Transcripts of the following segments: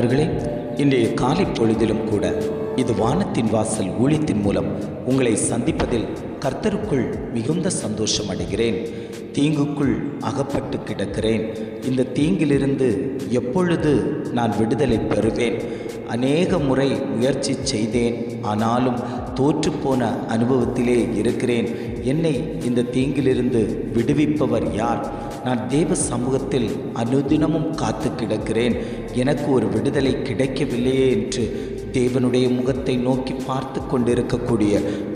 அன்பானவர்களே, இன்றைய காலை பொழுதிலும் கூட இது வானத்தின் வாசல் ஊழியத்தின் மூலம் உங்களை சந்திப்பதில் கர்த்தருக்குள் மிகுந்த சந்தோஷம் அடைகிறேன். தீங்குக்குள் அகப்பட்டு கிடக்கிறேன். இந்த தீங்கிலிருந்து எப்பொழுது நான் விடுதலை பெறுவேன்? அநேக முறை முயற்சி செய்தேன், ஆனாலும் தோற்றுப்போன அனுபவத்திலே இருக்கிறேன். என்னை இந்த தீங்கிலிருந்து விடுவிப்பவர் யார்? நான் தேவ சமூகத்தில் அனுதினமும் காத்து கிடக்கிறேன். எனக்கு ஒரு விடுதலை கிடைக்கவில்லையே என்று தேவனுடைய முகத்தை நோக்கி பார்த்து கொண்டிருக்கக்கூடிய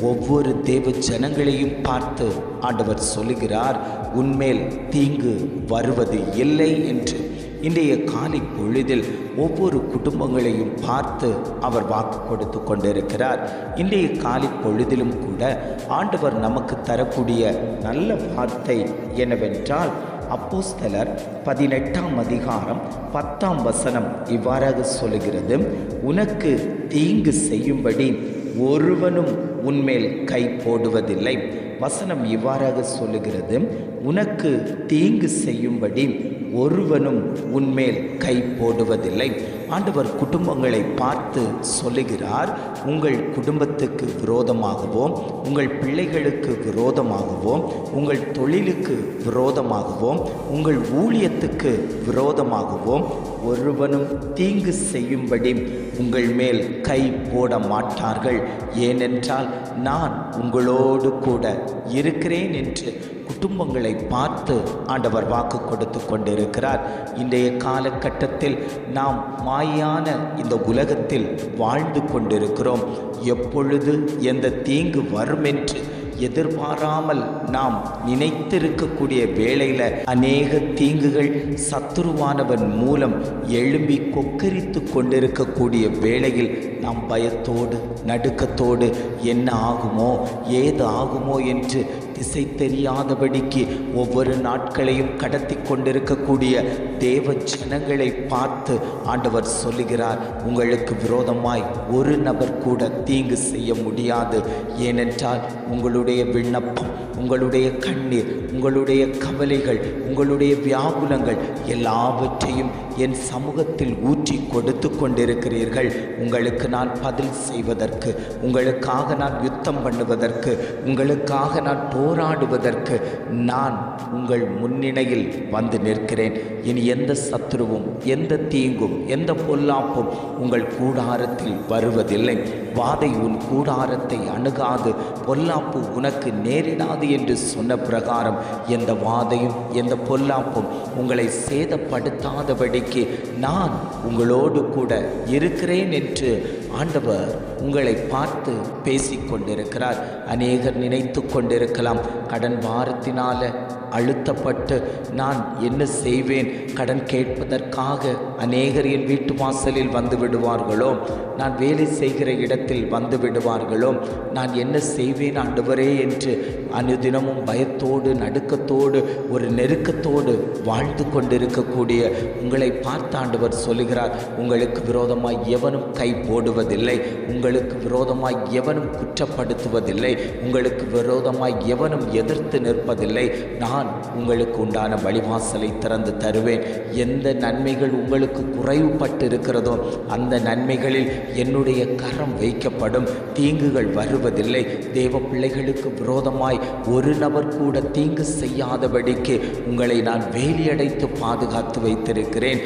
ஒவ்வொரு தேவ ஜனங்களையும் பார்த்து ஆண்டவர் சொல்லுகிறார், உன்மேல் தீங்கு வருவது இல்லை என்று. இன்றைய காலை பொழுதில் ஒவ்வொரு குடும்பங்களையும் பார்த்து அவர் வாக்கு கொடுத்து கொண்டிருக்கிறார். இன்றைய காலை பொழுதிலும் கூட ஆண்டவர் நமக்கு தரக்கூடிய நல்ல வார்த்தை என்னவென்றால், அப்போஸ்தலர் 18ஆம் அதிகாரம் 10ஆம் வசனம் இவ்வாறாக சொல்லுகிறது, உனக்கு தீங்கு செய்யும்படி ஒருவனும் உன்மேல் கை போடுவதில்லை. வசனம் இவ்வாறாக சொல்லுகிறது, உனக்கு தீங்கு செய்யும்படி ஒருவனும் உன்மேல் கை போடுவதில்லை. ஆண்டவர் குடும்பங்களை பார்த்து சொல்லுகிறார், உங்கள் குடும்பத்துக்கு விரோதமாகவோ, உங்கள் பிள்ளைகளுக்கு விரோதமாகவோ, உங்கள் தொழிலுக்கு விரோதமாகவோ, உங்கள் ஊழியத்துக்கு விரோதமாகவோ ஒருவனும் தீங்கு செய்யும்படி உங்கள் மேல் கை போட மாட்டார்கள். ஏனென்றால் நான் உங்களோடு கூட இருக்கிறேன் என்று குடும்பங்களை பார்த்து ஆண்டவர் வாக்கு கொடுத்து கொண்டிருக்கிறார். இன்றைய காலகட்டத்தில் நாம் மாயான இந்த உலகத்தில் வாழ்ந்து கொண்டிருக்கிறோம். எப்பொழுது எந்த தீங்கு வரும் என்று எதிர்பாராமல் நாம் நினைத்திருக்கக்கூடிய வேளையில் அநேக தீங்குகள் சத்துருவானவன் மூலம் எழும்பி கொக்கரித்து கொண்டிருக்கக்கூடிய வேளையில் நாம் பயத்தோடு நடுக்கத்தோடு என்ன ஆகுமோ ஏது ஆகுமோ என்று திசை தெரியாதபடிக்கு ஒவ்வொரு நாட்களையும் கடத்தி கொண்டிருக்கக்கூடிய தேவ ஜனங்களை பார்த்து ஆண்டவர் சொல்லுகிறார், உங்களுக்கு விரோதமாய் ஒரு நபர் கூட தீங்கு செய்ய முடியாது. ஏனென்றால் உங்களுடைய விண்ணப்பம், உங்களுடைய கண்ணீர், உங்களுடைய கவலைகள், உங்களுடைய வியாகுலங்கள் எல்லாவற்றையும் என் சமூகத்தில் ஊற்றி கொடுத்து கொண்டிருக்கிறீர்கள். உங்களுக்கு நான் பதில் செய்வதற்கு, உங்களுக்காக நான் யுத்தம் பண்ணுவதற்கு, உங்களுக்காக நான் போராடுவதற்கு நான் உங்கள் முன்னிலையில் வந்து நிற்கிறேன். இனி எந்த சத்துருவும், எந்த தீங்கும், எந்த பொல்லாப்பும் உங்கள் கூடாரத்தில் வருவதில்லை. வாதை உன் கூடாரத்தை அணுகாது, பொல்லாப்பு உனக்கு நேரிடாது என்று சொன்ன பிரகாரம் எந்த வாதையும் எந்த பொல்லாப்பும் உங்களை சேதப்படுத்தாதபடிக்கு நான் உங்களோடு கூட இருக்கிறேன் என்று ஆண்டவர் உங்களை பார்த்து பேசிக்கொண்டிருக்கிறார். அநேகர் நினைத்து கொண்டிருக்கலாம், கடன் பாரத்தினால அழுத்தப்பட்டு நான் என்ன செய்வேன்? கடன் கேட்பதற்காக அநேகர் என் வீட்டு வாசலில் வந்து விடுவார்களோ, நான் வேலை செய்கிற இடத்தில் வந்து விடுவார்களோ, நான் என்ன செய்வேன் ஆண்டவரே என்று அனுதினமும் பயத்தோடு நடுக்கத்தோடு ஒரு நெருக்கத்தோடு வாழ்ந்து கொண்டிருக்கக்கூடிய உங்களை பார்த்து ஆண்டவர் சொல்லுகிறார், உங்களுக்கு விரோதமாய் எவனும் கை போடுவதில்லை, உங்களுக்கு விரோதமாய் எவனும் குற்றப்படுத்துவதில்லை, உங்களுக்கு விரோதமாய் எவனும் எதிர்த்து நிற்பதில்லை. நான் உங்களுக்கு உண்டான வழிவாசலை திறந்து தருவேன். எந்த நன்மைகள் உங்களுக்கு குறைவுபட்டு இருக்கிறதோ அந்த நன்மைகளில் என்னுடைய கரம் வைக்கப்படும். தீங்குகள் வருவதில்லை. தேவ பிள்ளைகளுக்கு விரோதமாய் ஒரு நபர் கூட தீங்கு செய்யாதபடிக்கு உங்களை நான் வேலியடைத்து பாதுகாத்து வைத்திருக்கிறேன்.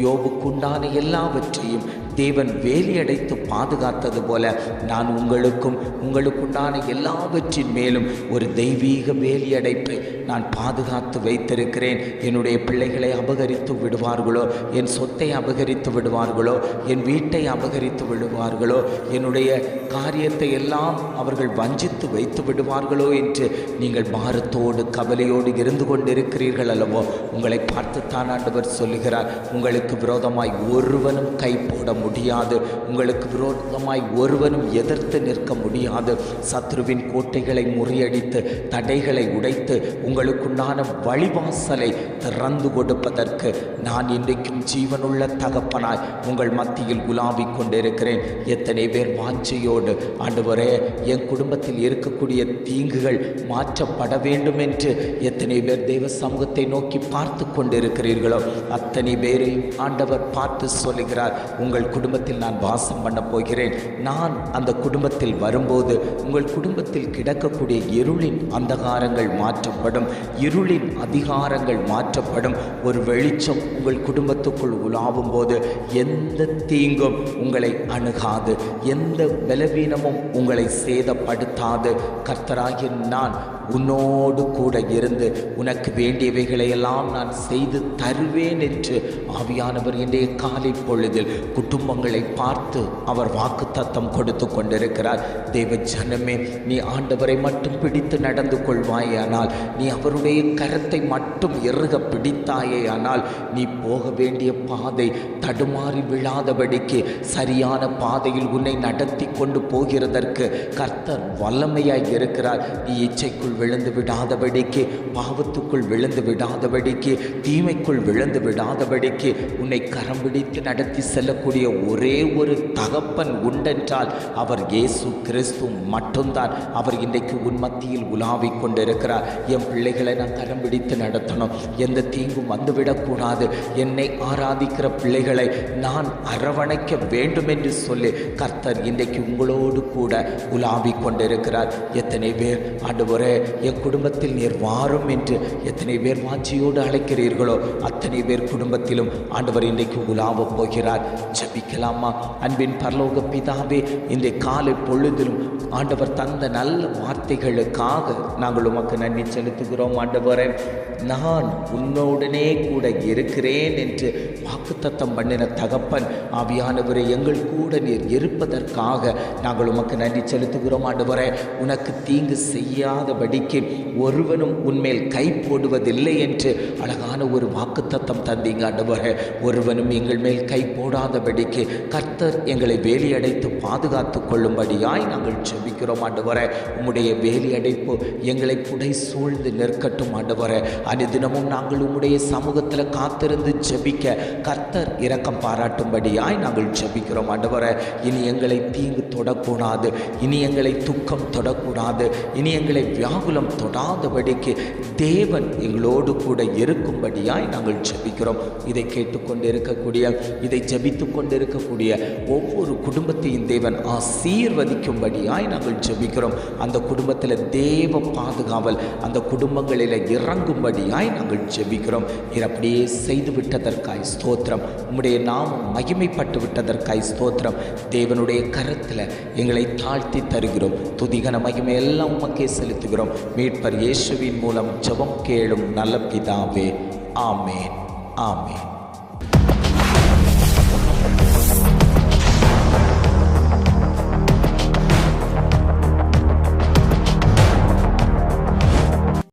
யோபுக்குண்டான எல்லாவற்றையும் தேவன் வேலியடைத்து பாதுகாத்தது போல நான் உங்களுக்குண்டான எல்லாவற்றின் மேலும் ஒரு தெய்வீக வேலியடைப்பை நான் பாதுகாத்து வைத்திருக்கிறேன். என்னுடைய பிள்ளைகளை அபகரித்து விடுவார்களோ, என் சொத்தை அபகரித்து விடுவார்களோ, என் வீட்டை அபகரித்து விடுவார்களோ, என்னுடைய காரியத்தை எல்லாம் அவர்கள் வஞ்சித்து வைத்து விடுவார்களோ என்று நீங்கள் பாரத்தோடு கவலையோடு இருந்து கொண்டிருக்கிறீர்கள் அல்லவோ? உங்களை பார்த்துத்தான் ஆண்டவர் சொல்லுகிறார், உங்களுக்கு விரோதமாய் ஒருவனும் கை போட முடியாது, உங்களுக்கு விரோதமாய் ஒருவனும் எதிர்த்து நிற்க முடியாது. சத்ருவின் கோட்டைகளை முறியடித்து தடைகளை உடைத்து உங்களுக்குண்டான வழிவாசலை திறந்து கொடுப்பதற்கு நான் இன்றைக்கும் ஜீவனுள்ள தகப்பனாய் உங்கள் மத்தியில் உலாவிக் கொண்டிருக்கிறேன். எத்தனை பேர் வாஞ்சையோடு ஆண்டவரே என் குடும்பத்தில் இருக்கக்கூடிய தீங்குகள் மாற்றப்பட வேண்டும் என்று எத்தனை பேர் தேவ சமூகத்தை நோக்கி பார்த்து கொண்டிருக்கிறீர்களோ அத்தனை பேரையும் ஆண்டவர் பார்த்து சொல்லுகிறார், உங்கள் குடும்பத்தில் நான் வாசம் பண்ண போகிறேன். நான் அந்த குடும்பத்தில் வரும்போது உங்கள் குடும்பத்தில் கிடக்கக்கூடிய இருளின் அந்தகாரங்கள் மாற்றப்படும், இருளின் அதிகாரங்கள் மாற்றப்படும். ஒரு வெளிச்சம் உங்கள் குடும்பத்துக்குள் உலாவும் போது எந்த தீங்கும் உங்களை அணுகாது, எந்த பலவீனமும் உங்களை சேதப்படுத்தாது. கர்த்தராகிய நான் உன்னோடு கூட இருந்து உனக்கு வேண்டியவைகளையெல்லாம் நான் செய்து தருவேன் என்று ஆவியானவர் இன்றைய காலை பொழுதில் குடும்பங்களை பார்த்து அவர் வாக்குத்தத்தம் கொடுத்து கொண்டிருக்கிறார். தேவ ஜனமே, நீ ஆண்டவரை மட்டும் பிடித்து நடந்து கொள்வாயானால், நீ அவருடைய கரத்தை மட்டும் இறுக பிடித்தாயேயானால், நீ போக வேண்டிய பாதை தடுமாறி விழாதபடிக்கு சரியான பாதையில் உன்னை நடத்தி கொண்டு போகிறதற்கு கர்த்தர் வல்லமையாய் இருக்கிறார். நீ இச்சைக்குள் விழுந்து விடாதபடிக்கு, பாவத்துக்குள் விழுந்து விடாதபடிக்கு, தீமைக்குள் விழுந்து விடாதபடிக்கு உன்னை கரம் பிடித்து நடத்தி செல்லக்கூடிய ஒரே ஒரு தகப்பன் உண்டென்றால் அவர் இயேசு கிறிஸ்து மட்டும்தான். அவர் இன்றைக்கு உன் மத்தியில் உலாவிக் கொண்டிருக்கிறார். என் பிள்ளைகளை நான் கரம் பிடித்து நடத்தணும், எந்த தீங்கும் வந்துவிடக்கூடாது, என்னை ஆராதிக்கிற பிள்ளைகளை நான் அரவணைக்க வேண்டும் என்று சொல்லி கர்த்தர் இன்றைக்கு உங்களோடு கூட உலாவிக் கொண்டிருக்கிறார். எத்தனை பேர் ஆண்டவரே என் குடும்பத்தில் நீர் வாரும் என்று எத்தனை பேர் வாஞ்சியோடு அழைக்கிறீர்களோ அத்தனை பேர் குடும்பத்திலும் ஆண்டவர் இன்றைக்கு உலாவப் போகிறார். ஜெபிக்கலாமா? அன்பின் பரலோக பிதாவே, இந்த காலை பொழுதிலும் ஆண்டவர் தந்த நல்ல வார்த்தைகளுக்காக நாங்கள் உமக்கு நன்றி செலுத்துகிறோம். ஆண்டவரே, நான் உன்னோடனே கூட இருக்கிறேன் என்று வாக்குத்தத்தம் பண்ணின தகப்பன் ஆவியானவரே, எங்கள் கூட நீர் இருப்பதற்காக நாங்கள் உமக்கு நன்றி செலுத்துகிறோம். ஆண்டவரே, உனக்கு தீங்கு செய்யாதபடிக்கு ஒருவனும் உன்மேல் கை போடுவதில்லை என்று அழகான ஒரு வாக்குத்தத்தம் தந்தீங்க. ஆண்டவரே, ஒருவனும் எங்கள் மேல் கை போடாதபடிக்கு கர்த்தர் எங்களை வேலியடைத்து பாதுகாத்து கொள்ளும்படியாய் நாங்கள் ஜெபிக்கிறோம். ஆண்டவரே, உம்முடைய வேலியடைப்பு எங்களை புடை சூழ்ந்து நிற்கட்டும். ஆண்டவரே, அனுதினமும் நாங்கள் உம்முடைய சமூகத்தில் காத்திருந்து ஜெபிக்க கர்த்தர் இரக்கம் பாராட்டும்படியாய் நாங்கள் ஜெபிக்கிறோம். ஆண்டவரே, இனி எங்களை தீங்கு தொடக்கூடாது, இனி எங்களை துக்கம் தொடக்கூடாது, இனி எங்களை வியாகுலம் தொடாதபடிக்கு தேவன் எங்களோடு கூட இருக்கும்படியாய் நாங்கள் ஜெபிக்கிறோம். இதை கேட்டுக்கொண்டிருக்கக்கூடிய, இதை ஜெபித்து கொண்டிருக்கக்கூடிய ஒவ்வொரு குடும்பத்தையும் தேவன் ஆசீர்வதிக்கும்படியாய் நாங்கள் ஜெபிக்கிறோம். அந்த குடும்பத்தில் தேவ பாதுகாவல் அந்த குடும்பங்களில் இறங்கும்படியாய் நாங்கள் ஜெபிக்கிறோம். அப்படியே செய்து விட்டதற்காய் ஸ்தோத்திரம். உம்முடைய நாமம் மகிமைப்பட்டு விட்டதற்காய் ஸ்தோத்திரம். தேவனுடைய கரத்தில் எங்களை தாழ்த்தி தருகிறோம். துதிகன மகிமை எல்லாம் உமக்கே செலுத்துகிறோம். மீட்பர் இயேசுவின் மூலம் ஜெபம் கேளும் நல்ல பிதாவே. ஆமேன், ஆமேன்.